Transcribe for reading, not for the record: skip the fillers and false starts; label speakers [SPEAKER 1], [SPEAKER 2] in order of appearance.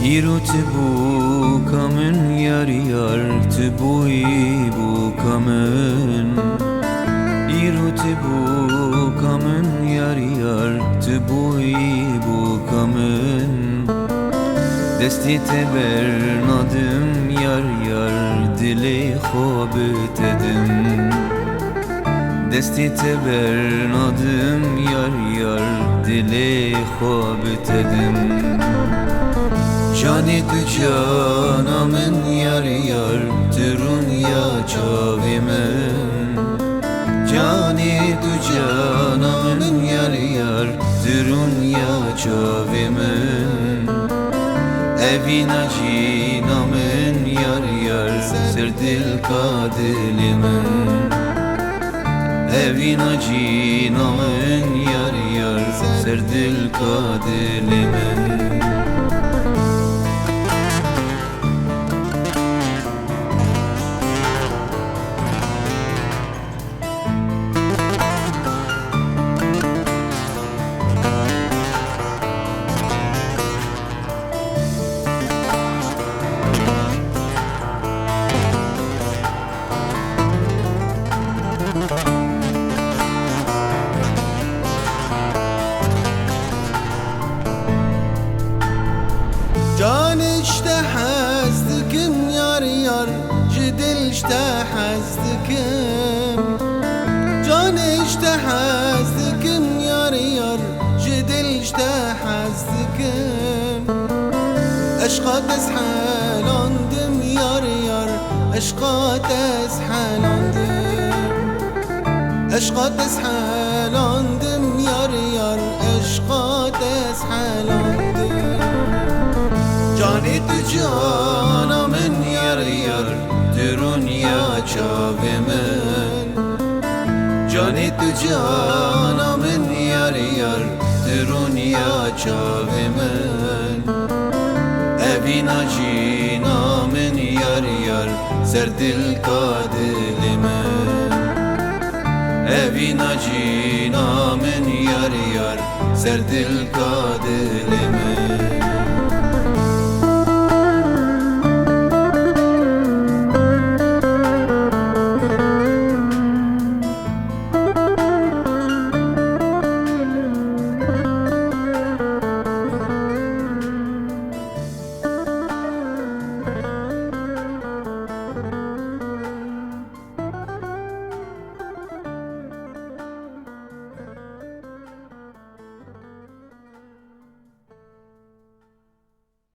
[SPEAKER 1] İro bu kamın yar yar tübui bu kamın İro bu kamın yar yar tübui bu kamın Desti teber nadım yar yar dili khobet edim Desti teber nadım yar yar dili khobet edim Cani tu canamın yar yar tırun ya çavimin Cani tu canamın yar yar tırun ya çavimin Evina cinamın yar yar serdil kadilimin Evina cinamın yar yar serdil kadilimin
[SPEAKER 2] Can işte hazdıkım yar yar Cidil işte hazdıkım Can işte hazdıkım yar yar Cidil işte hazdıkım Aşka tezhalandım yar yar Aşka tezhalandım Aşka tezhalandım yar yar Aşka tezhalandım Cani tu canamın yar yar Dürün ya çavimin Cani tu canamın yar yar Dürün ya çavimin Evina cinamın yar yar Serdil kadilimin Evina cinamın yar yar Serdil kadilimin